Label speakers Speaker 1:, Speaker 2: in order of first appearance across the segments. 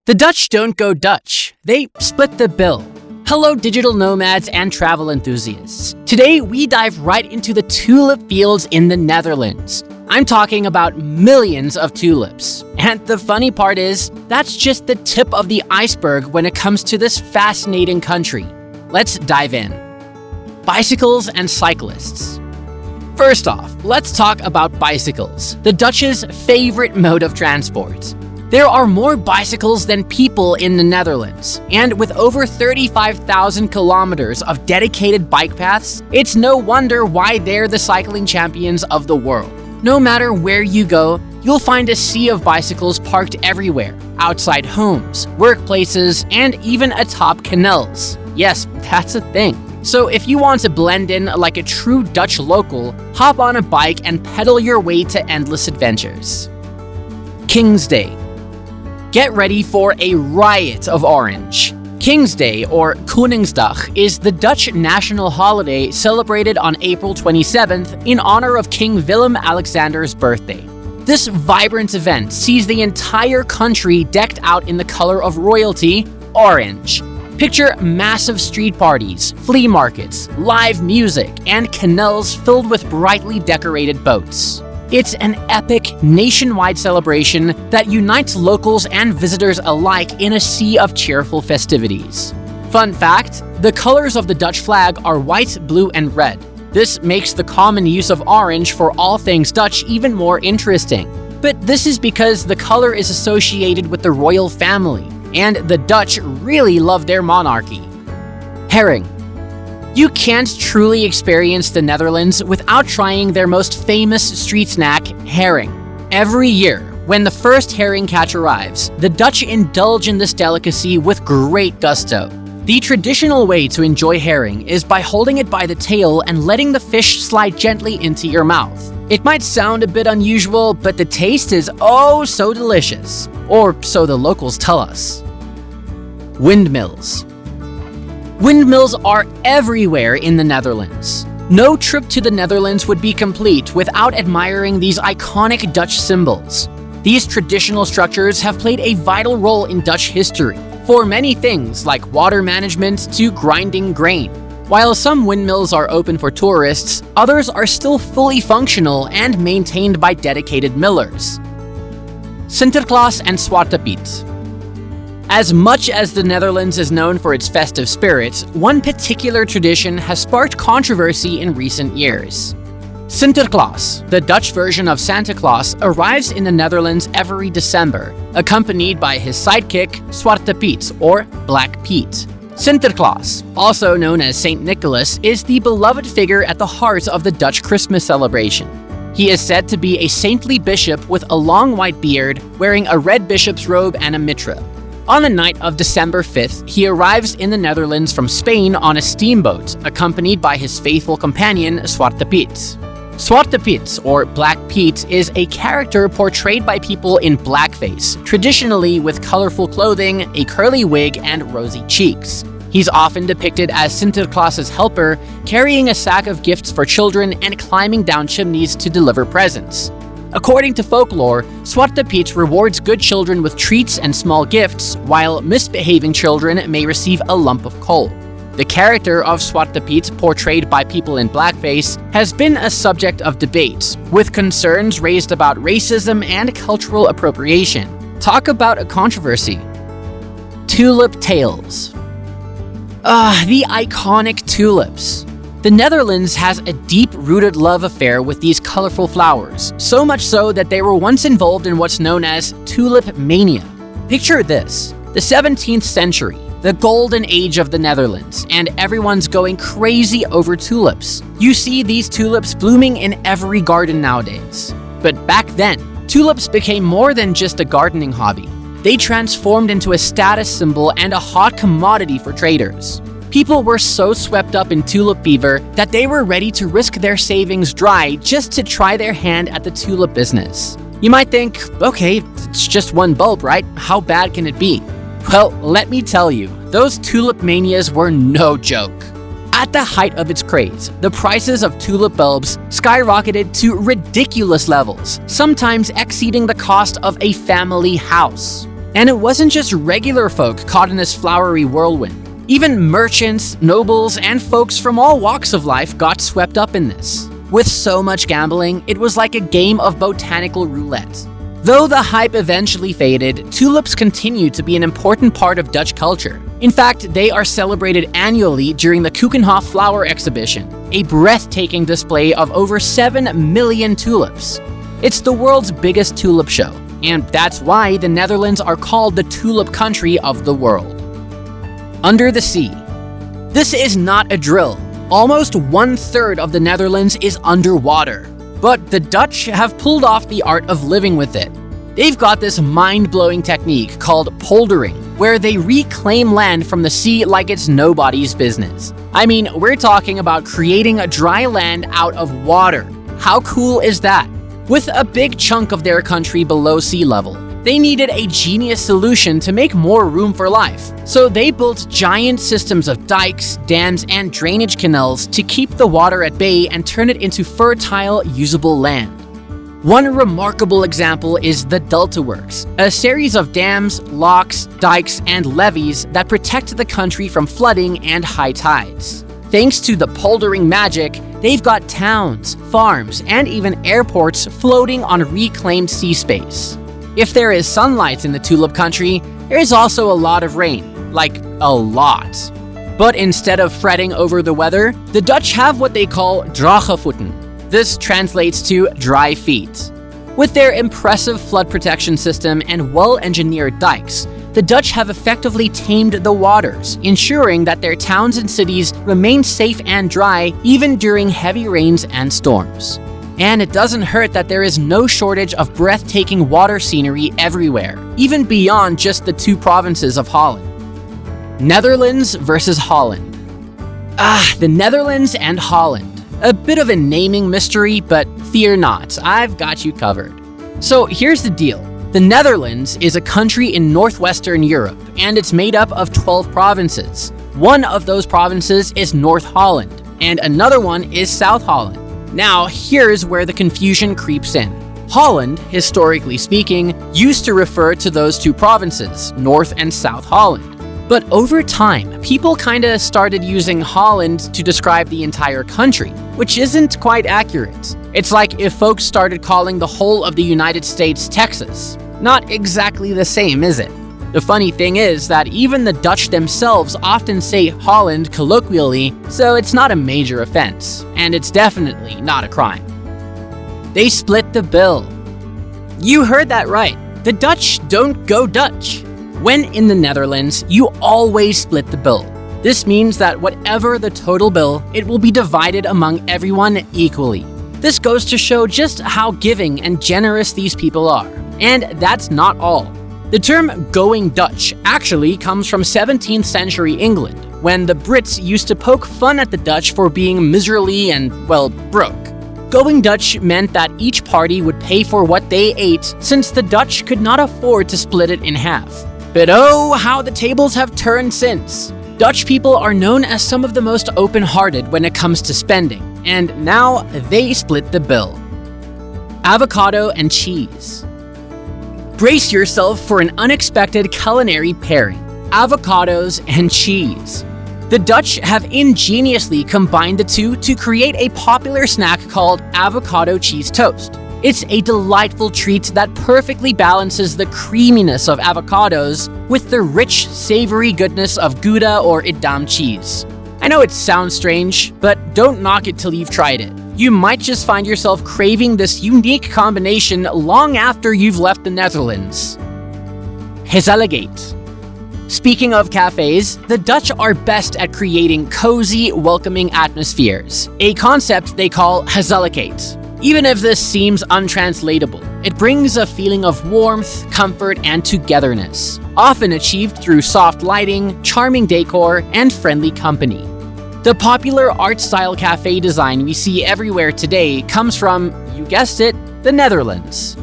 Speaker 1: The Dutch don't go Dutch, they split the bill. Hello digital nomads and travel enthusiasts. Today we dive right into the tulip fields in the Netherlands. I'm talking about millions of tulips. And the funny part is, that's just the tip of the iceberg when it comes to this fascinating country. Let's dive in. Bicycles and cyclists. First off, let's talk about bicycles, the Dutch's favorite mode of transport. There are more bicycles than people in the Netherlands, and with over 35,000 kilometers of dedicated bike paths, it's no wonder why they're the cycling champions of the world. No matter where you go, you'll find a sea of bicycles parked everywhere, outside homes, workplaces, and even atop canals. Yes, that's a thing. So if you want to blend in like a true Dutch local, hop on a bike and pedal your way to endless adventures. King's Day. Get ready for a riot of orange. King's Day, or Koningsdag, is the Dutch national holiday celebrated on April 27th in honor of King Willem-Alexander's birthday. This vibrant event sees the entire country decked out in the color of royalty, orange. Picture massive street parties, flea markets, live music, and canals filled with brightly decorated boats. It's an epic, nationwide celebration that unites locals and visitors alike in a sea of cheerful festivities. Fun fact, the colors of the Dutch flag are white, blue, and red. This makes the common use of orange for all things Dutch even more interesting. But this is because the color is associated with the royal family, and the Dutch really love their monarchy. Herring. You can't truly experience the Netherlands without trying their most famous street snack, herring. Every year, when the first herring catch arrives, the Dutch indulge in this delicacy with great gusto. The traditional way to enjoy herring is by holding it by the tail and letting the fish slide gently into your mouth. It might sound a bit unusual, but the taste is oh so delicious. Or so the locals tell us. Windmills. Windmills are everywhere in the Netherlands. No trip to the Netherlands would be complete without admiring these iconic Dutch symbols. These traditional structures have played a vital role in Dutch history, for many things like water management to grinding grain. While some windmills are open for tourists, others are still fully functional and maintained by dedicated millers. Sinterklaas and Zwarte Piet. As much as the Netherlands is known for its festive spirit, one particular tradition has sparked controversy in recent years. Sinterklaas, the Dutch version of Santa Claus, arrives in the Netherlands every December, accompanied by his sidekick, Zwarte Piet, or Black Pete. Sinterklaas, also known as Saint Nicholas, is the beloved figure at the heart of the Dutch Christmas celebration. He is said to be a saintly bishop with a long white beard, wearing a red bishop's robe and a mitra. On the night of December 5th, he arrives in the Netherlands from Spain on a steamboat, accompanied by his faithful companion, Zwarte Piet. Zwarte Piet, or Black Pete, is a character portrayed by people in blackface, traditionally with colorful clothing, a curly wig, and rosy cheeks. He's often depicted as Sinterklaas's helper, carrying a sack of gifts for children and climbing down chimneys to deliver presents. According to folklore, Zwarte Piet rewards good children with treats and small gifts, while misbehaving children may receive a lump of coal. The character of Zwarte Piet, portrayed by people in blackface, has been a subject of debate, with concerns raised about racism and cultural appropriation. Talk about a controversy. Tulip tales. The iconic tulips. The Netherlands has a deep-rooted love affair with these colorful flowers, so much so that they were once involved in what's known as tulip mania. Picture this, the 17th century, the golden age of the Netherlands, and everyone's going crazy over tulips. You see these tulips blooming in every garden nowadays. But back then, tulips became more than just a gardening hobby. They transformed into a status symbol and a hot commodity for traders. People were so swept up in tulip fever that they were ready to risk their savings dry just to try their hand at the tulip business. You might think, okay, it's just one bulb, right? How bad can it be? Well, let me tell you, those tulip manias were no joke. At the height of its craze, the prices of tulip bulbs skyrocketed to ridiculous levels, sometimes exceeding the cost of a family house. And it wasn't just regular folk caught in this flowery whirlwind. Even merchants, nobles, and folks from all walks of life got swept up in this. With so much gambling, it was like a game of botanical roulette. Though the hype eventually faded, tulips continue to be an important part of Dutch culture. In fact, they are celebrated annually during the Keukenhof Flower Exhibition, a breathtaking display of over 7 million tulips. It's the world's biggest tulip show, and that's why the Netherlands are called the tulip country of the world. Under the sea. This is not a drill. Almost 1/3 of the Netherlands is underwater. But the Dutch have pulled off the art of living with it. They've got this mind-blowing technique called poldering, where they reclaim land from the sea like it's nobody's business. I mean, we're talking about creating a dry land out of water. How cool is that? With a big chunk of their country below sea level, they needed a genius solution to make more room for life. So they built giant systems of dikes, dams, and drainage canals to keep the water at bay and turn it into fertile, usable land. One remarkable example is the Delta Works, a series of dams, locks, dikes, and levees that protect the country from flooding and high tides. Thanks to the poldering magic, they've got towns, farms, and even airports floating on reclaimed sea space. If there is sunlight in the tulip country, there is also a lot of rain. Like, a lot. But instead of fretting over the weather, the Dutch have what they call droge voeten. This translates to dry feet. With their impressive flood protection system and well-engineered dikes, the Dutch have effectively tamed the waters, ensuring that their towns and cities remain safe and dry even during heavy rains and storms. And it doesn't hurt that there is no shortage of breathtaking water scenery everywhere, even beyond just the 2 provinces of Holland. Netherlands versus Holland. The Netherlands and Holland. A bit of a naming mystery, but fear not, I've got you covered. So here's the deal. The Netherlands is a country in northwestern Europe, and it's made up of 12 provinces. One of those provinces is North Holland, and another one is South Holland. Now, here's where the confusion creeps in. Holland, historically speaking, used to refer to those 2 provinces, North and South Holland. But over time, people kinda started using Holland to describe the entire country, which isn't quite accurate. It's like if folks started calling the whole of the United States Texas. Not exactly the same, is it? The funny thing is that even the Dutch themselves often say Holland colloquially, so it's not a major offense, and it's definitely not a crime. They split the bill. You heard that right. The Dutch don't go Dutch. When in the Netherlands, you always split the bill. This means that whatever the total bill, it will be divided among everyone equally. This goes to show just how giving and generous these people are. And that's not all. The term going Dutch actually comes from 17th century England, when the Brits used to poke fun at the Dutch for being miserly and, well, broke. Going Dutch meant that each party would pay for what they ate, since the Dutch could not afford to split it in half. But oh, how the tables have turned since. Dutch people are known as some of the most open-hearted when it comes to spending, and now they split the bill. Avocado and cheese. Brace yourself for an unexpected culinary pairing: avocados and cheese. The Dutch have ingeniously combined the two to create a popular snack called avocado cheese toast. It's a delightful treat that perfectly balances the creaminess of avocados with the rich, savory goodness of Gouda or Edam cheese. I know it sounds strange, but don't knock it till you've tried it. You might just find yourself craving this unique combination long after you've left the Netherlands. Gezelligheid. Speaking of cafes, the Dutch are best at creating cozy, welcoming atmospheres, a concept they call gezelligheid. Even if this seems untranslatable, it brings a feeling of warmth, comfort, and togetherness, often achieved through soft lighting, charming decor, and friendly company. The popular art-style cafe design we see everywhere today comes from, you guessed it, the Netherlands.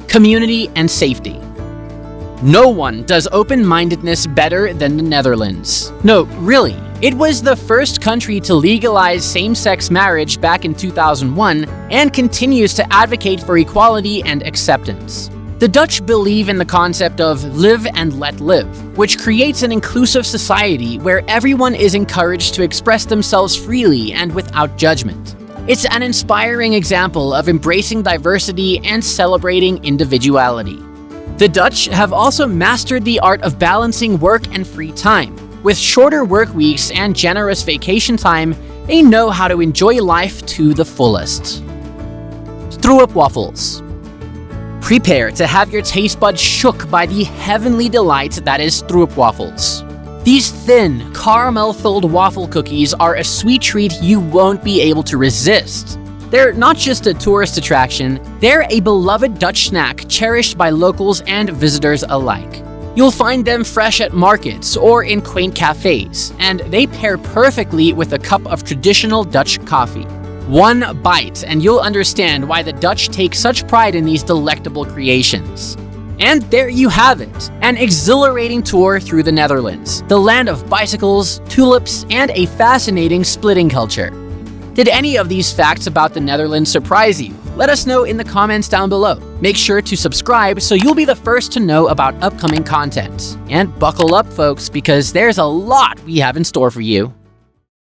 Speaker 1: Community and safety. No one does open-mindedness better than the Netherlands. No, really. It was the first country to legalize same-sex marriage back in 2001 and continues to advocate for equality and acceptance. The Dutch believe in the concept of live and let live, which creates an inclusive society where everyone is encouraged to express themselves freely and without judgment. It's an inspiring example of embracing diversity and celebrating individuality. The Dutch have also mastered the art of balancing work and free time. With shorter work weeks and generous vacation time, they know how to enjoy life to the fullest. Tulip waffles. Prepare to have your taste buds shook by the heavenly delight that is tulip waffles. These thin, caramel-filled waffle cookies are a sweet treat you won't be able to resist. They're not just a tourist attraction, they're a beloved Dutch snack cherished by locals and visitors alike. You'll find them fresh at markets or in quaint cafes, and they pair perfectly with a cup of traditional Dutch coffee. One bite, and you'll understand why the Dutch take such pride in these delectable creations. And there you have it, an exhilarating tour through the Netherlands, the land of bicycles, tulips, and a fascinating splitting culture. Did any of these facts about the Netherlands surprise you? Let us know in the comments down below. Make sure to subscribe so you'll be the first to know about upcoming content. And buckle up, folks, because there's a lot we have in store for you.